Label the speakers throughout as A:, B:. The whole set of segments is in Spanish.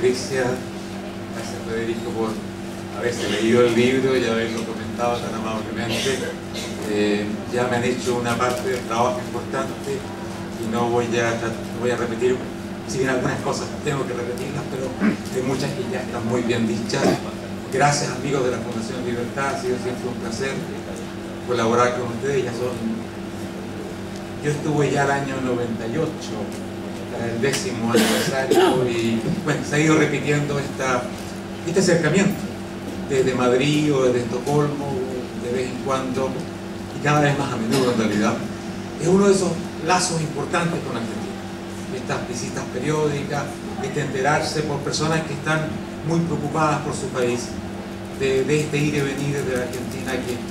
A: Patricia, gracias Federico por haberse leído el libro y haberlo comentado tan amablemente. Ya me han hecho una parte del trabajo importante y no voy a repetir, si bien algunas cosas tengo que repetirlas, pero hay muchas que ya están muy bien dichas. Gracias amigos de la Fundación Libertad, ha sido siempre un placer colaborar con ustedes. Yo estuve ya el año 98, para el 10º aniversario, y bueno, se ha ido repitiendo este acercamiento desde Madrid o desde Estocolmo, de vez en cuando, y cada vez más a menudo en realidad. Es uno de esos lazos importantes con Argentina, estas visitas periódicas, enterarse por personas que están muy preocupadas por su país, de este ir y venir de la Argentina, estos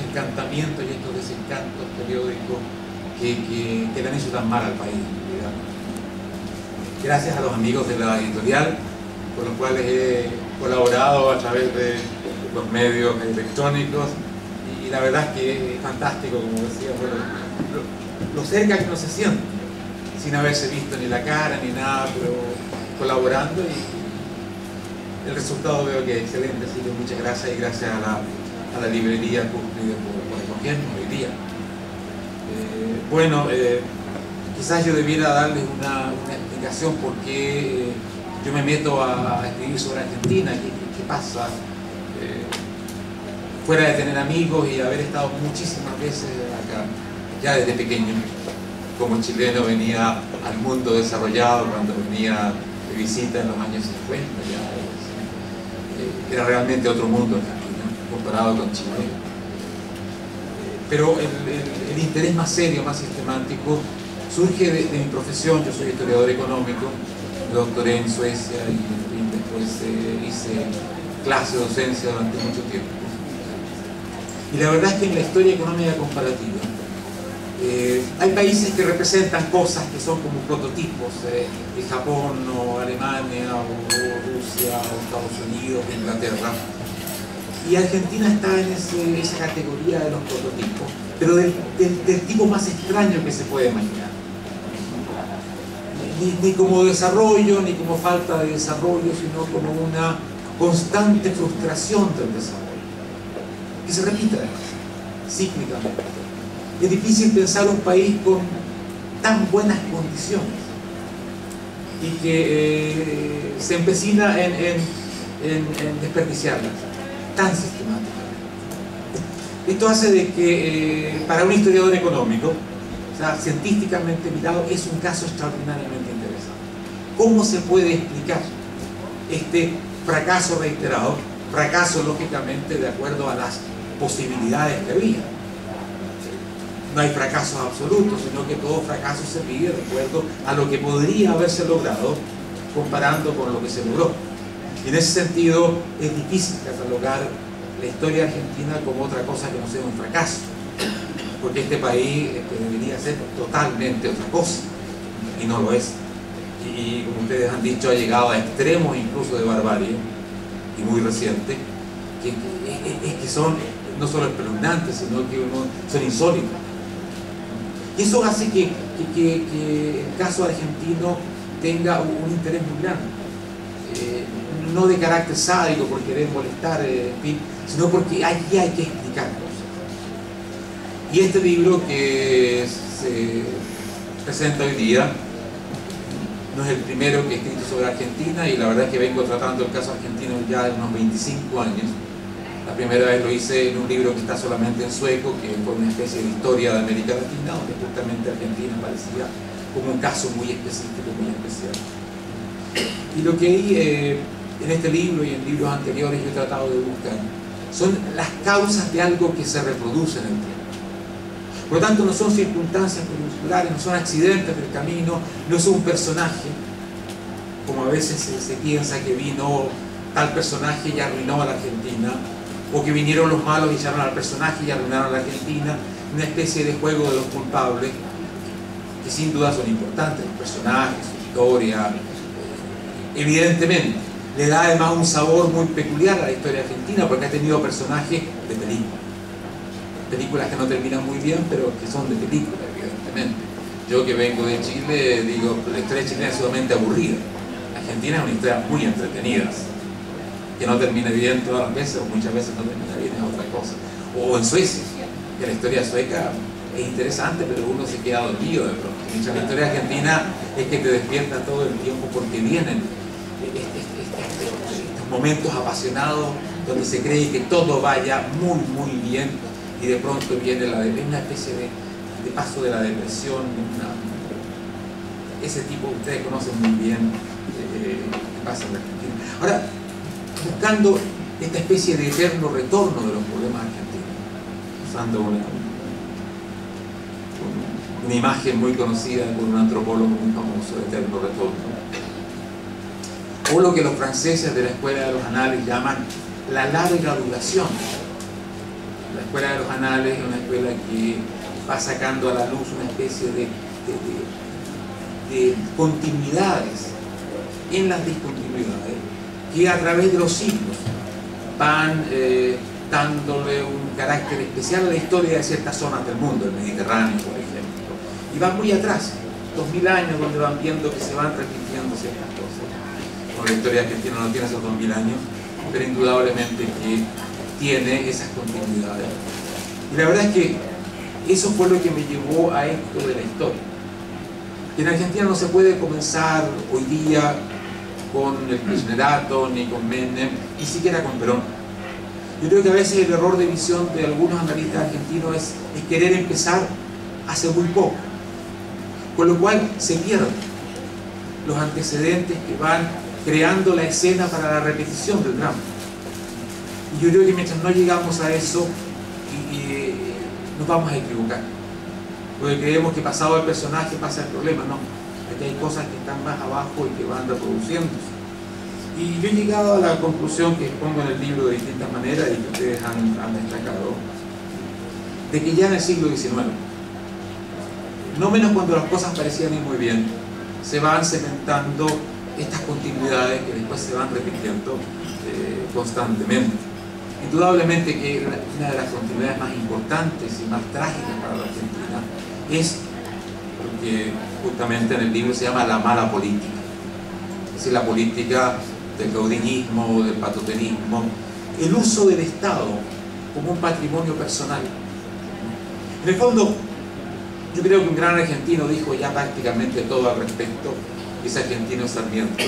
A: encantamientos y estos desencantos periódicos que le han hecho tan mal al país, digamos. Gracias a los amigos de la editorial, con los cuales he colaborado a través de los medios electrónicos, y la verdad es que es fantástico, como decía, lo cerca que uno se siente, sin haberse visto ni la cara ni nada, pero colaborando, y el resultado veo que es excelente, así que muchas gracias, y gracias a la librería Cúspide por acogernos hoy día. Quizás yo debiera darles una explicación por qué yo me meto a escribir sobre Argentina, qué pasa, fuera de tener amigos y haber estado muchísimas veces acá, ya desde pequeño. Como chileno venía al mundo desarrollado cuando venía de visita en los años 50, ya era realmente otro mundo Argentina, comparado con Chile. Pero el interés más serio, más sistemático, surge de mi profesión. Yo soy historiador económico, me doctoré en Suecia y después hice clase de docencia durante mucho tiempo. Y la verdad es que en la historia económica comparativa hay países que representan cosas que son como prototipos, Japón o Alemania o Rusia o Estados Unidos o Inglaterra. Y Argentina está en esa categoría de los prototipos, pero del tipo más extraño que se puede imaginar. Ni como desarrollo, ni como falta de desarrollo, sino como una constante frustración del desarrollo, que se repite además, cíclicamente. Es difícil pensar un país con tan buenas condiciones y que se empecina en desperdiciarlas tan sistemáticamente. Esto hace de que para un historiador económico, o sea, científicamente mirado, es un caso extraordinariamente interesante. ¿Cómo se puede explicar este fracaso reiterado? Fracaso, lógicamente, de acuerdo a las posibilidades que había. No hay fracasos absolutos, sino que todo fracaso se pide de acuerdo a lo que podría haberse logrado comparando con lo que se logró. Y en ese sentido es difícil catalogar la historia argentina como otra cosa que no sea un fracaso, porque este país debería ser totalmente otra cosa, y no lo es. Y como ustedes han dicho, ha llegado a extremos incluso de barbarie, y muy reciente, que son no solo espeluznantes, sino que son insólitos. Y eso hace que el caso argentino tenga un interés muy grande. No de carácter sádico por querer molestar, en fin, sino porque aquí hay que explicar cosas. Y este libro que se presenta hoy día no es el primero que he escrito sobre Argentina, y la verdad es que vengo tratando el caso argentino ya de unos 25 años. La primera vez lo hice en un libro que está solamente en sueco, que fue una especie de historia de América Latina, donde justamente Argentina parecía como un caso muy específico, muy especial. Y lo que hay en este libro y en libros anteriores yo he tratado de buscar son las causas de algo que se reproduce en el tiempo. Por lo tanto, no son circunstancias coyunturales, no son accidentes del camino, no es un personaje, como a veces se piensa que vino tal personaje y arruinó a la Argentina, o que vinieron los malos y echaron al personaje y arruinaron a la Argentina, una especie de juego de los culpables, que sin duda son importantes, los personajes, su historia, evidentemente. Le da además un sabor muy peculiar a la historia argentina, porque ha tenido personajes de películas que no terminan muy bien, pero que son de película, evidentemente. Yo que vengo de Chile, digo, la historia chilena es sumamente aburrida. Argentina es una historia muy entretenida, que no termina bien todas las veces, o muchas veces no termina bien, es otra cosa. O en Suecia, que la historia sueca es interesante, pero uno se queda dormido de pronto. La historia argentina es que te despierta todo el tiempo porque vienen estos momentos apasionados donde se cree que todo vaya muy, muy bien y de pronto viene una especie de paso de la depresión, ese tipo que ustedes conocen muy bien que pasa en la Argentina. Ahora, buscando esta especie de eterno retorno de los problemas argentinos, usando una imagen muy conocida por un antropólogo muy famoso, de eterno retorno, o lo que los franceses de la Escuela de los Anales llaman la larga duración. La Escuela de los Anales es una escuela que va sacando a la luz una especie de continuidades en las discontinuidades que a través de los siglos van dándole un carácter especial a la historia de ciertas zonas del mundo, el Mediterráneo, por ejemplo, y van muy atrás, 2000 años, donde van viendo que se van repitiendo ciertas cosas. Bueno, la historia argentina no tiene esos 2000 años, pero indudablemente que tiene esas continuidades. Y la verdad es que eso fue lo que me llevó a esto de la historia. En Argentina no se puede comenzar hoy día con el kirchnerato, ni con Menem, ni siquiera con Perón. Yo creo que a veces el error de visión de algunos analistas argentinos es querer empezar hace muy poco, con lo cual se pierden los antecedentes que van creando la escena para la repetición del drama. Y yo creo que mientras no llegamos a eso, nos vamos a equivocar, porque creemos que pasado el personaje pasa el problema. No, aquí hay cosas que están más abajo y que van reproduciéndose. Y yo he llegado a la conclusión que pongo en el libro de distintas maneras y que ustedes han destacado, de que ya en el siglo XIX, no menos cuando las cosas parecían ir muy bien, se van cementando estas continuidades que después se van repitiendo constantemente. Indudablemente que una de las continuidades más importantes y más trágicas para la Argentina es lo que justamente en el libro se llama la mala política, es decir, la política del caudillismo, del patoterismo, el uso del Estado como un patrimonio personal. En el fondo, yo creo que un gran argentino dijo ya prácticamente todo al respecto, es Argentino Sarmiento,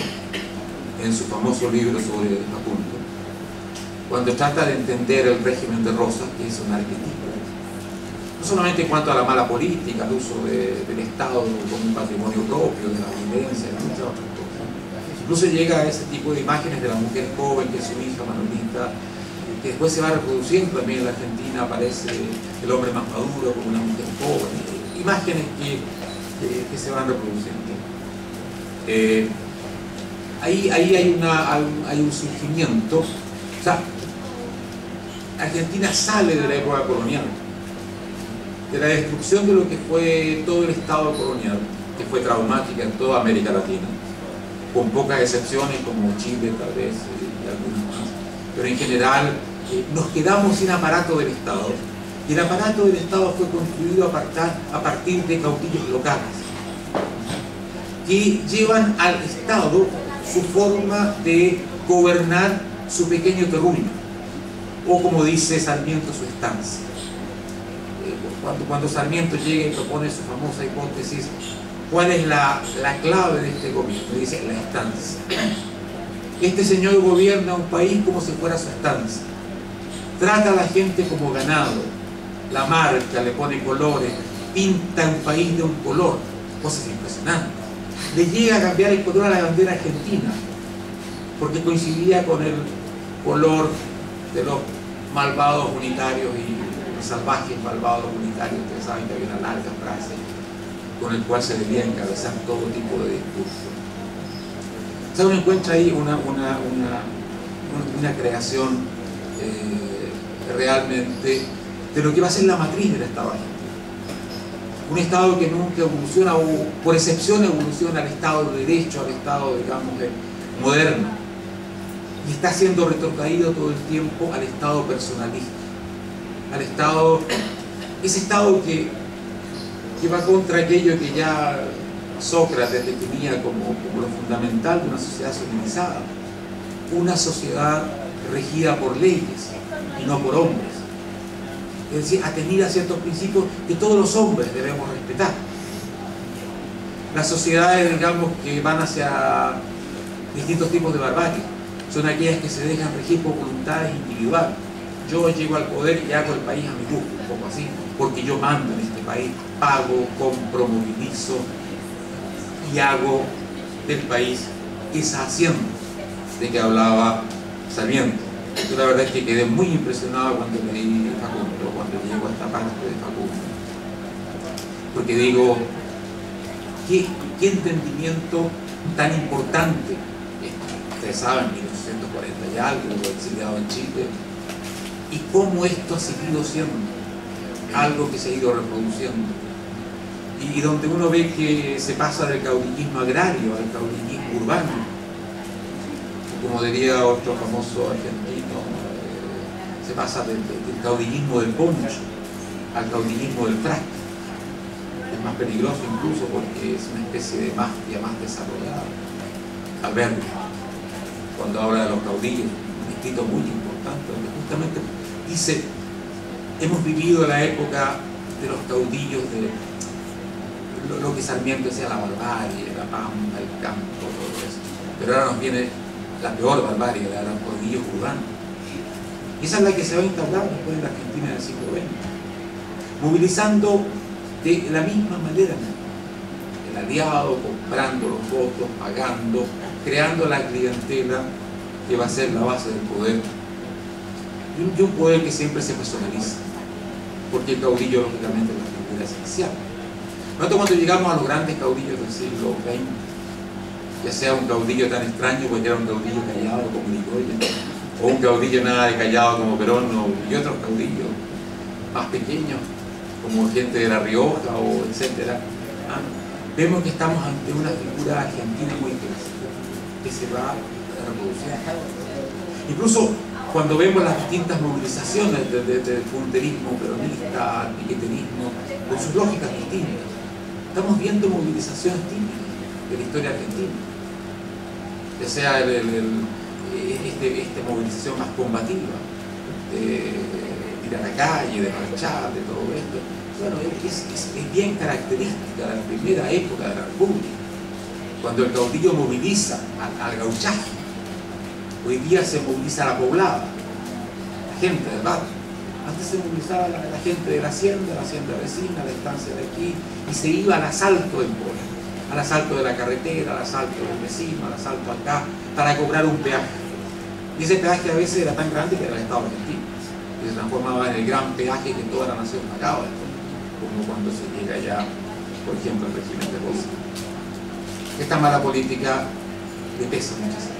A: en su famoso libro sobre el Facundo, cuando trata de entender el régimen de Rosas, que es un arquetipo, no solamente en cuanto a la mala política, al uso del Estado como un patrimonio propio, de la violencia, y muchas otras cosas. Incluso llega a ese tipo de imágenes de la mujer joven, que es su hija Manolita, que después se va reproduciendo también en la Argentina, aparece el hombre más maduro como una mujer joven, imágenes que se van reproduciendo. Ahí hay un surgimiento. O sea, Argentina sale de la época colonial, de la destrucción de lo que fue todo el Estado colonial, que fue traumática en toda América Latina, con pocas excepciones como Chile tal vez y algunas más, pero en general nos quedamos sin aparato del Estado, y el aparato del Estado fue construido a partir de caudillos locales que llevan al Estado su forma de gobernar su pequeño terruño, o como dice Sarmiento, su estancia. Cuando Sarmiento llega y propone su famosa hipótesis, ¿cuál es la clave de este gobierno? Dice, la estancia. Este señor gobierna un país como si fuera su estancia. Trata a la gente como ganado, la marca, le pone colores, pinta un país de un color, cosas impresionantes. Le llega a cambiar el color a la bandera argentina, porque coincidía con el color de los malvados unitarios y los salvajes malvados unitarios. Ustedes saben que había una larga frase con el cual se debía encabezar todo tipo de discurso. O sea, uno encuentra ahí una creación realmente de lo que va a ser la matriz del Estado argentino. Un Estado que nunca evoluciona, o por excepción evoluciona al Estado de Derecho, al Estado, digamos, moderno, y está siendo retrotraído todo el tiempo al Estado personalista, al Estado, ese Estado que que va contra aquello que ya Sócrates definía como lo fundamental de una sociedad civilizada, una sociedad regida por leyes y no por hombres, es decir, atenida a ciertos principios que todos los hombres debemos respetar. Las sociedades, digamos, que van hacia distintos tipos de barbarie son aquellas que se dejan regir por voluntades individuales. Yo llego al poder y hago el país a mi gusto, un poco así, porque yo mando en este país, pago, compro, movilizo y hago del país esa hacienda de que hablaba Sarmiento. Yo la verdad es que quedé muy impresionado cuando leí Facundo, cuando llego a esta parte de Facundo, porque digo, qué entendimiento tan importante. Ustedes saben, 1840 y algo, exiliado en Chile, y cómo esto ha seguido siendo algo que se ha ido reproduciendo, y donde uno ve que se pasa del caudillismo agrario al caudillismo urbano, como diría otro famoso argentino, se pasa del caudillismo del poncho al caudillismo del frasco. Es más peligroso incluso porque es una especie de mafia más desarrollada. Alberti, cuando habla de los caudillos, un escrito muy importante, donde justamente dice, hemos vivido la época de los caudillos, de lo que Sarmiento decía, la barbarie, la pampa, el campo, todo eso. Pero ahora nos viene la peor barbarie, la de los caudillos urbanos. Y esa es la que se va a instaurar después en la Argentina del siglo XX, movilizando de la misma manera el aliado, comprando los votos, pagando, creando la clientela que va a ser la base del poder, y un poder que siempre se personaliza, porque el caudillo lógicamente es la figura esencial. Nosotros cuando llegamos a los grandes caudillos del siglo XX, ya sea un caudillo tan extraño porque era un caudillo callado como Irigoyen, o un caudillo nada de callado como Perón, y otros caudillos más pequeños como gente de La Rioja o etcétera, vemos que estamos ante una figura argentina muy clásica que se va reproduciendo. Incluso cuando vemos las distintas movilizaciones del punterismo peronista, al piqueterismo, con sus lógicas distintas, estamos viendo movilizaciones típicas de la historia argentina, ya sea esta movilización más combativa, de ir a la calle, de marchar, de todo esto. Bueno, es bien característica de la primera época de la República, cuando el caudillo moviliza al gauchaje. Hoy día se moviliza a la poblada, la gente del barrio. Antes se movilizaba la gente de la hacienda vecina, la estancia de aquí, y se iba al asalto del pueblo, al asalto de la carretera, al asalto del vecino, al asalto acá, para cobrar un peaje. Y ese peaje a veces era tan grande que era el Estado argentino, que se transformaba en el gran peaje que toda la nación pagaba, como cuando se llega ya, por ejemplo, al régimen de Rosa. Esta mala política le pesa muchísimo.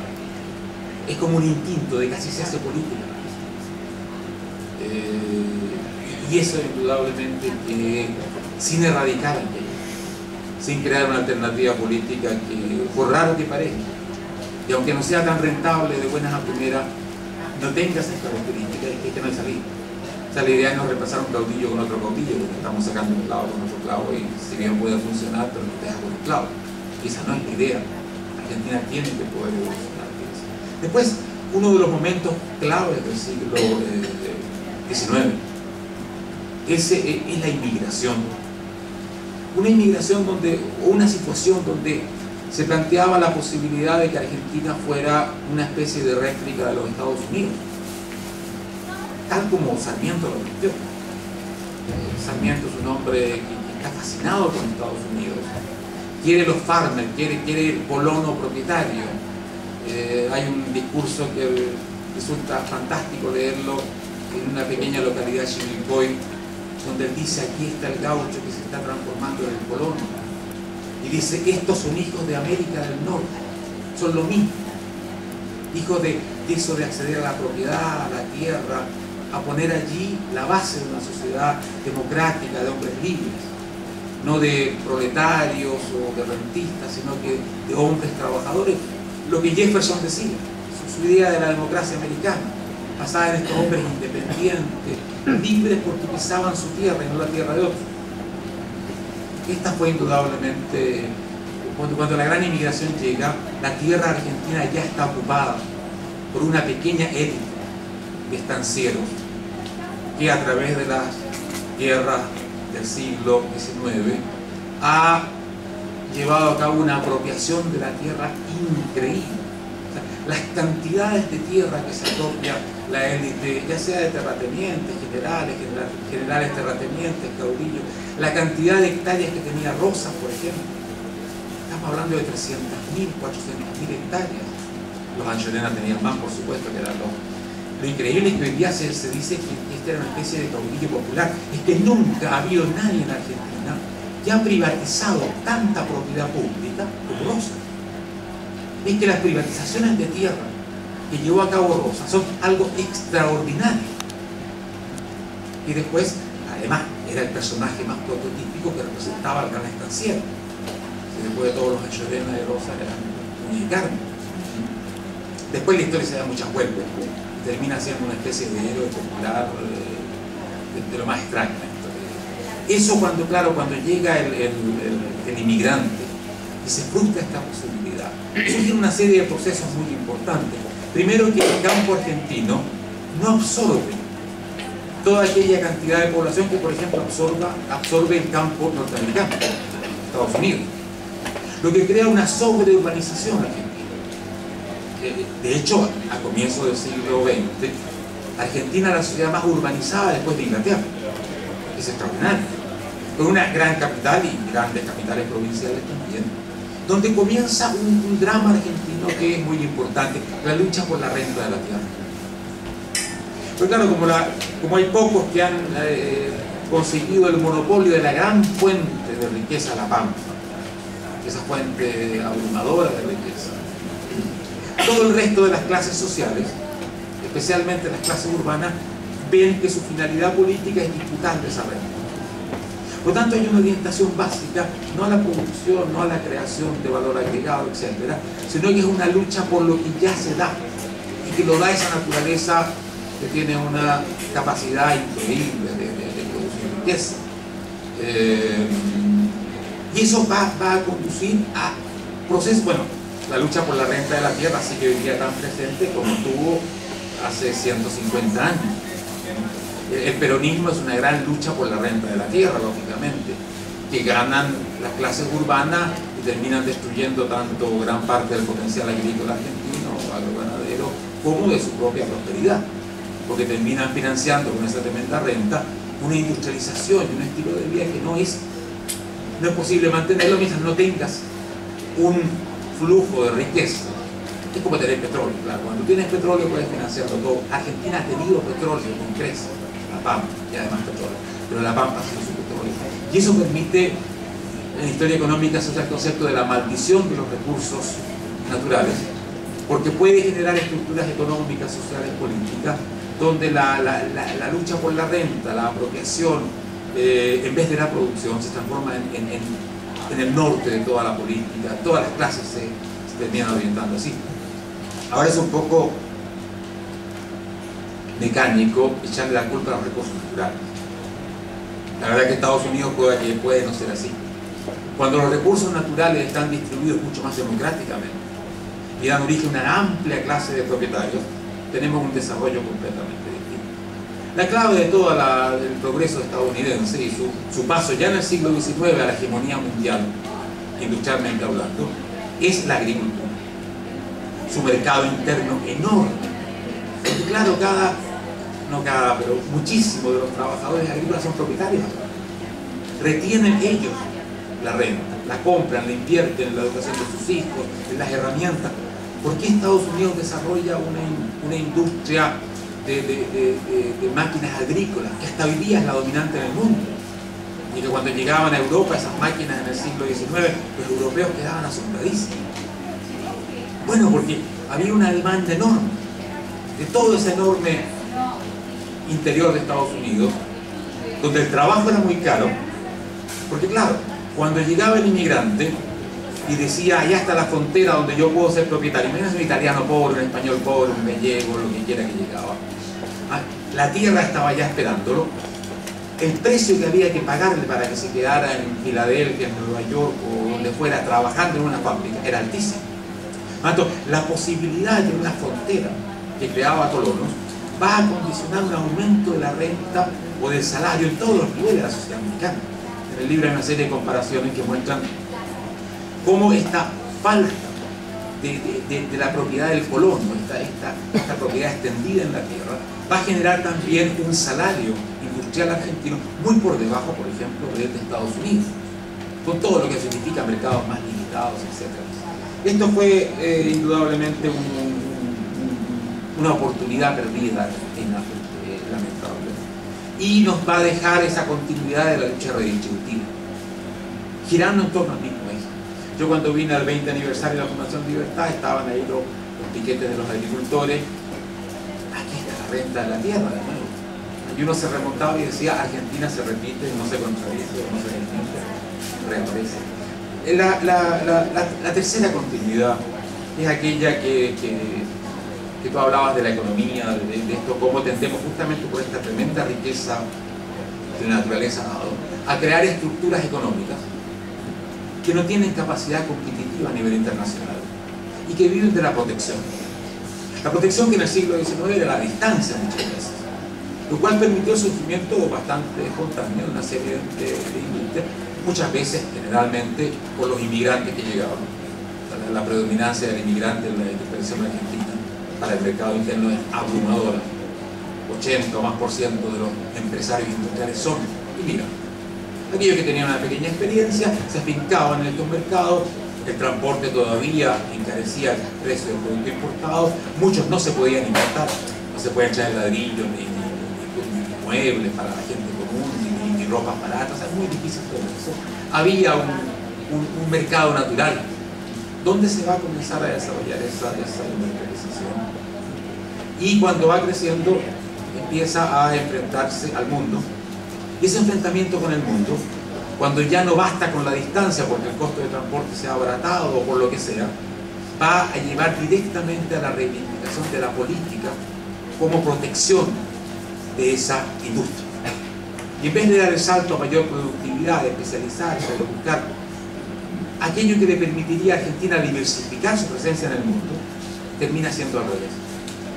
A: Es como un instinto de casi se hace política. Y eso indudablemente sin erradicar aquello, sin crear una alternativa política que, por raro que parezca, y aunque no sea tan rentable de buenas a primeras, no tenga esas características, es que no hay salida. O sea, la idea es no reemplazar un caudillo con otro caudillo, porque estamos sacando un clavo con otro clavo, y si bien puede funcionar, pero no te deja con un clavo. Y esa no es la idea. Argentina tiene que poder evolucionar. Después, uno de los momentos claves del siglo XIX es la inmigración. Una inmigración o una situación donde se planteaba la posibilidad de que Argentina fuera una especie de réplica de los Estados Unidos, tal como Sarmiento lo planteó. Sarmiento es un hombre que está fascinado con Estados Unidos, quiere los farmers, quiere el colono propietario. Hay un discurso que resulta fantástico leerlo en una pequeña localidad de Chivilcoy, donde él dice: aquí está el gaucho que se está transformando en el colono, y dice: estos son hijos de América del Norte, son lo mismo, hijos de eso de acceder a la propiedad, a la tierra, a poner allí la base de una sociedad democrática de hombres libres, no de proletarios o de rentistas, sino que de hombres trabajadores. Lo que Jefferson decía, su idea de la democracia americana, basada en estos hombres independientes, libres porque pisaban su tierra y no la tierra de otros. Esta fue indudablemente, cuando la gran inmigración llega, la tierra argentina ya está ocupada por una pequeña élite de estancieros que a través de las guerras del siglo XIX ha llevado a cabo una apropiación de la tierra increíble. O sea, las cantidades de tierra que se apropia la élite, ya sea de terratenientes, generales terratenientes, caudillos, la cantidad de hectáreas que tenía Rosas, por ejemplo. Estamos hablando de 300.000, 400.000 hectáreas. Los Anchorena tenían más, por supuesto, que eran los... Lo increíble es que hoy día se dice que esta era una especie de caudillo popular. Es que nunca ha habido nadie en Argentina que ha privatizado tanta propiedad pública como Rosas. Es que las privatizaciones de tierra que llevó a cabo Rosas son algo extraordinario. Y después, además, era el personaje más prototípico que representaba al gran estanciero. Y después de todos los Anchorena de Rosas eran Núñez y Carmen. Después la historia se da muchas vueltas y termina siendo una especie de héroe popular de lo más extraño. Eso cuando llega el inmigrante y se frustra esta posibilidad, surgen una serie de procesos muy importantes. Primero, que el campo argentino no absorbe toda aquella cantidad de población que, por ejemplo, absorbe el campo norteamericano, Estados Unidos, lo que crea una sobreurbanización argentina. De hecho, a comienzos del siglo XX, Argentina es la sociedad más urbanizada después de Inglaterra. Es extraordinario. Con una gran capital y grandes capitales provinciales también, donde comienza un drama argentino que es muy importante, la lucha por la renta de la tierra. Pero claro, como hay pocos que han conseguido el monopolio de la gran fuente de riqueza, la pampa, esa fuente abrumadora de riqueza, todo el resto de las clases sociales, especialmente las clases urbanas, ven que su finalidad política es disputar esa renta. Por lo tanto, hay una orientación básica, no a la producción, no a la creación de valor agregado, etc., sino que es una lucha por lo que ya se da, y que lo da esa naturaleza que tiene una capacidad increíble de producir riqueza. Y eso va a conducir a procesos, bueno, la lucha por la renta de la tierra sigue hoy día tan presente como tuvo hace 150 años. El peronismo es una gran lucha por la renta de la tierra, lógicamente, que ganan las clases urbanas y terminan destruyendo tanto gran parte del potencial agrícola argentino, agroganadero, como de su propia prosperidad, porque terminan financiando con esa tremenda renta una industrialización y un estilo de vida que no es posible mantenerlo mientras no tengas un flujo de riqueza. Es como tener petróleo, claro. Cuando tienes petróleo puedes financiarlo todo. Argentina ha tenido petróleo con creces, la pampa y además petróleo, pero la pampa ha sido su petróleo. Y eso permite, en la historia económica se usa el concepto de la maldición de los recursos naturales, porque puede generar estructuras económicas, sociales, políticas, donde la lucha por la renta, la apropiación, en vez de la producción, se transforma en el norte de toda la política. Todas las clases se terminan orientando así. Ahora es un poco mecánico echarle la culpa a los recursos naturales. La verdad es que Estados Unidos puede no ser así. Cuando los recursos naturales están distribuidos mucho más democráticamente y dan origen a una amplia clase de propietarios, tenemos un desarrollo completamente distinto. La clave de todo el progreso estadounidense y su paso ya en el siglo XIX a la hegemonía mundial, industrialmente hablando, es la agricultura. Su mercado interno enorme. Porque claro, pero muchísimos de los trabajadores agrícolas son propietarios. Retienen ellos la renta, la compran, la invierten en la educación de sus hijos, en las herramientas. ¿Por qué Estados Unidos desarrolla una industria de máquinas agrícolas que hasta hoy día es la dominante en el mundo? Y que cuando llegaban a Europa esas máquinas en el siglo XIX, los europeos quedaban asombradísimos. Bueno, porque había una demanda enorme de todo ese enorme interior de Estados Unidos, donde el trabajo era muy caro, porque claro, cuando llegaba el inmigrante y decía, allá está la frontera donde yo puedo ser propietario, imagínense un italiano pobre, un español pobre, un gallego, lo que quiera que llegaba, la tierra estaba ya esperándolo, el precio que había que pagarle para que se quedara en Filadelfia, en Nueva York o donde fuera trabajando en una fábrica era altísimo. Por lo tanto, la posibilidad de una frontera que creaba colonos va a condicionar un aumento de la renta o del salario en todos los niveles de la sociedad americana. En el libro hay una serie de comparaciones que muestran cómo esta falta de la propiedad del colono, esta propiedad extendida en la tierra, va a generar también un salario industrial argentino muy por debajo, por ejemplo, del de Estados Unidos, con todo lo que significa mercados más limitados, etc. Esto fue indudablemente una oportunidad perdida, lamentable, y nos va a dejar esa continuidad de la lucha redistributiva, girando en torno al mismo eje. Yo cuando vine al 20 aniversario de la Fundación Libertad, estaban ahí los piquetes de los agricultores. Aquí está la renta de la tierra, de nuevo. Y uno se remontaba y decía, Argentina se repite, no se contradice, no se repite, reaparece. La tercera continuidad es aquella que tú hablabas de la economía, de esto, cómo tendemos justamente por esta tremenda riqueza que la naturaleza ha dado, a crear estructuras económicas que no tienen capacidad competitiva a nivel internacional y que viven de la protección. La protección que en el siglo XIX era la distancia muchas veces, lo cual permitió el surgimiento bastante espontáneo de una serie de industrias, muchas veces, generalmente, por los inmigrantes que llegaban. La predominancia del inmigrante en la industrialización argentina para el mercado interno es abrumadora. 80 o más % de los empresarios industriales son inmigrantes. Aquellos que tenían una pequeña experiencia se afincaban en estos mercados. El transporte todavía encarecía el precio del producto importado. Muchos no se podían importar, no se podían traer ladrillos ni muebles para la gente común, ni ropas baratas. Es muy difícil todo eso. Había un mercado natural. ¿Dónde se va a comenzar a desarrollar esa industrialización? Y cuando va creciendo, empieza a enfrentarse al mundo. Y ese enfrentamiento con el mundo, cuando ya no basta con la distancia porque el costo de transporte se ha abaratado o por lo que sea, va a llevar directamente a la reivindicación de la política como protección de esa industria. Y en vez de dar el salto a mayor productividad, de especializarse, de buscar aquello que le permitiría a Argentina diversificar su presencia en el mundo, termina siendo al revés.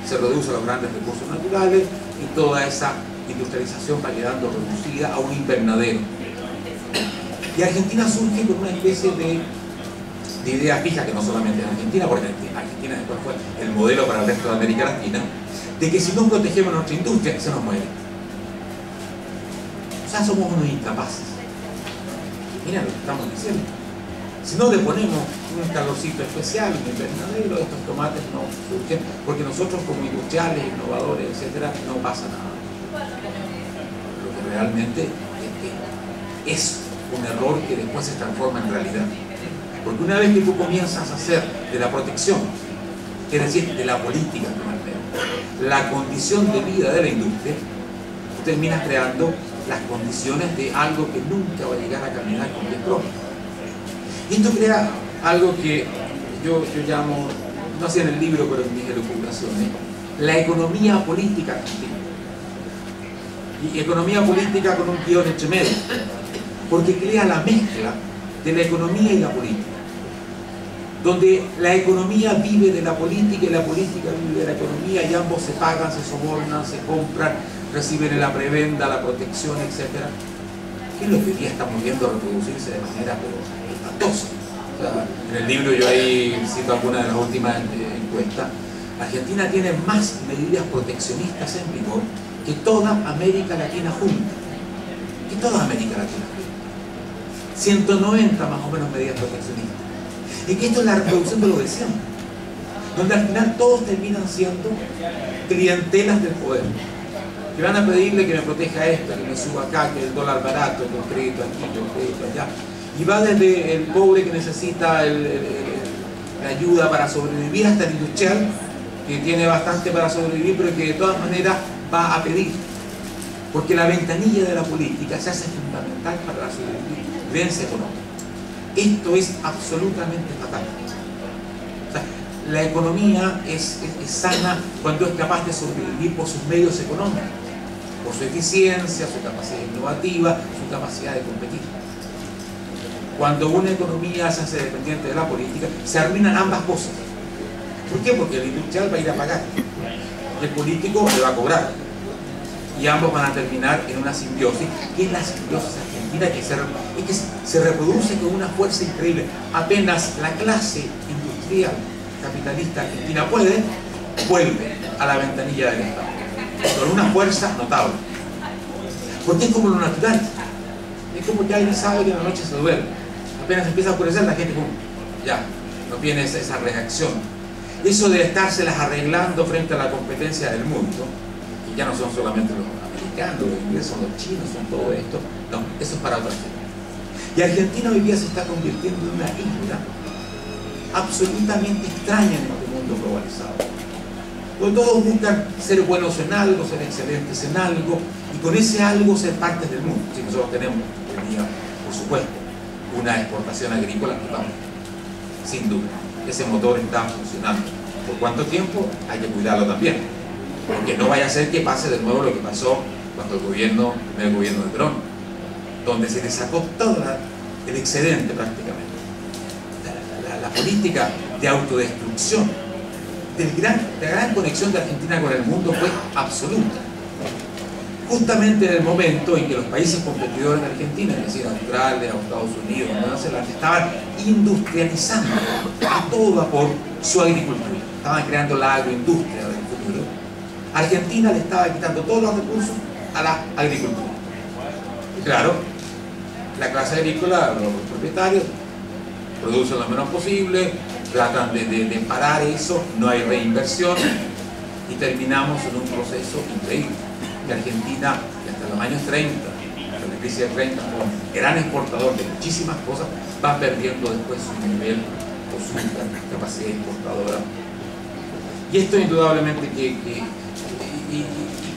A: Se reducen los grandes recursos naturales y toda esa industrialización va quedando reducida a un invernadero. Y Argentina surge con una especie de idea fija, que no solamente en Argentina, porque Argentina después fue el modelo para el resto de América Latina, de que si no protegemos nuestra industria, se nos muere. O sea, somos unos incapaces. Mira lo que estamos diciendo. Si no le ponemos un calorcito especial, un invernadero, estos tomates no surgen, porque nosotros como industriales, innovadores, etcétera, no pasa nada. Lo que realmente es un error que después se transforma en realidad. Porque una vez que tú comienzas a hacer de la protección, es decir, de la política, la condición de vida de la industria, tú terminas creando las condiciones de algo que nunca va a llegar a caminar con bien propio. Y esto crea algo que yo llamo, no sé en el libro, pero en mis elucubraciones, la economía política argentina. Y economía política con un guión entre medio, porque crea la mezcla de la economía y la política, donde la economía vive de la política y la política vive de la economía, y ambos se pagan, se sobornan, se compran, reciben la prebenda, la protección, etc. ¿Qué es lo que hoy día estamos viendo reproducirse de manera espantosa? O sea, en el libro yo ahí cito algunas de las últimas encuestas. Argentina tiene más medidas proteccionistas en vigor que toda América Latina junta. Que toda América Latina junta. 190 más o menos medidas proteccionistas. Y que esto es la reproducción de lo de siempre, donde al final todos terminan siendo clientelas del poder, que van a pedirle que me proteja esto, que me suba acá, que el dólar barato, que el crédito aquí, que el crédito allá. Y va desde el pobre que necesita la ayuda para sobrevivir hasta el industrial, que tiene bastante para sobrevivir, pero que de todas maneras va a pedir. Porque la ventanilla de la política se hace fundamental para la sobrevivencia económica. Esto es absolutamente fatal. O sea, la economía es sana cuando es capaz de sobrevivir por sus medios económicos, por su eficiencia, su capacidad innovativa, su capacidad de competir. Cuando una economía se hace dependiente de la política, se arruinan ambas cosas. ¿Por qué? Porque el industrial va a ir a pagar, el político le va a cobrar, y ambos van a terminar en una simbiosis, que es la simbiosis argentina, que se reproduce con una fuerza increíble. Apenas la clase industrial capitalista argentina puede, vuelve a la ventanilla del Estado, con una fuerza notable. Porque es como lo natural, es como que alguien sabe que en la noche se duerme, apenas empieza a oscurecer, la gente ya, no viene esa reacción. Eso de estárselas arreglando frente a la competencia del mundo, y ya no son solamente los americanos, los ingleses, son los chinos, son todo esto, no, eso es para otra gente. Y Argentina hoy día se está convirtiendo en una isla absolutamente extraña en este mundo globalizado, donde todos buscan ser buenos en algo, ser excelentes en algo, y con ese algo ser partes del mundo. Si nosotros tenemos hoy día, por supuesto, una exportación agrícola notable, sin duda, ese motor está funcionando. ¿Por cuánto tiempo? Hay que cuidarlo también, porque no vaya a ser que pase de nuevo lo que pasó cuando el primer gobierno de Perón, donde se le sacó todo el excedente prácticamente. La política de autodestrucción, la gran conexión de Argentina con el mundo fue absoluta. Justamente en el momento en que los países competidores de Argentina, es decir, Australia, Estados Unidos, Nueva Zelanda, estaban industrializando a todo vapor su agricultura, estaban creando la agroindustria del futuro, Argentina le estaba quitando todos los recursos a la agricultura. Y claro, la clase agrícola, los propietarios, producen lo menos posible, tratan de parar eso, no hay reinversión, y terminamos en un proceso increíble. Que Argentina, hasta los años 30, hasta la crisis del 30, como gran exportador de muchísimas cosas, va perdiendo después su nivel o su capacidad exportadora. Y esto indudablemente y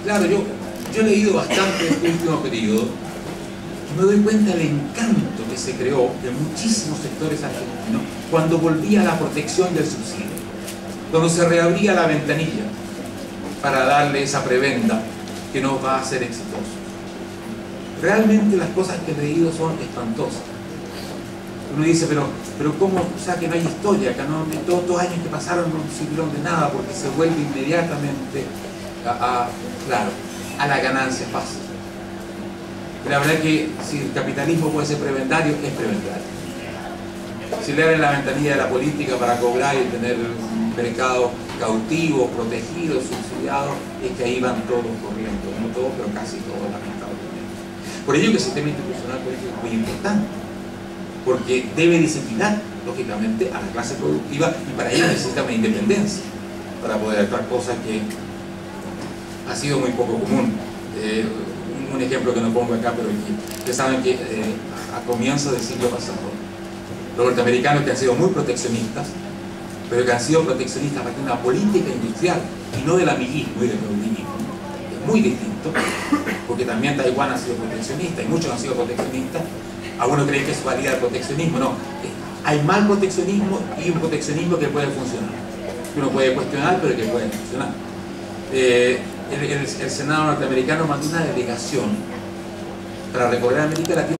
A: claro, yo he leído bastante este último periodo, y me doy cuenta del encanto que se creó en muchísimos sectores argentinos cuando volvía la protección del subsidio, cuando se reabría la ventanilla para darle esa prebenda que nos va a hacer exitosos. Realmente las cosas que he leído son espantosas. Uno dice, pero ¿cómo? O sea, que no hay historia, que no, todos los años que pasaron no sirvieron de nada, porque se vuelve inmediatamente claro, a la ganancia fácil. La verdad es que si el capitalismo puede ser prebendario, es prebendario. Si le abren la ventanilla de la política para cobrar y tener un mercado cautivo, protegido, subsidiado, es que ahí van todos corriendo, no todos, pero casi todos, lamentablemente. Por ello que el sistema institucional político es muy importante, porque debe disciplinar, lógicamente, a la clase productiva, y para ello necesita una independencia para poder actuar, cosas que ha sido muy poco común. Un ejemplo que no pongo acá, pero que ustedes saben que a comienzos del siglo pasado, los norteamericanos, que han sido muy proteccionistas, pero que han sido proteccionistas para una política industrial y no del amiguismo y del productivismo, es muy distinto, porque también Taiwán ha sido proteccionista y muchos han sido proteccionistas. Algunos creen que eso valida el proteccionismo. No, hay mal proteccionismo y un proteccionismo que puede funcionar, que uno puede cuestionar, pero que puede funcionar. El Senado norteamericano mandó una delegación para recorrer América Latina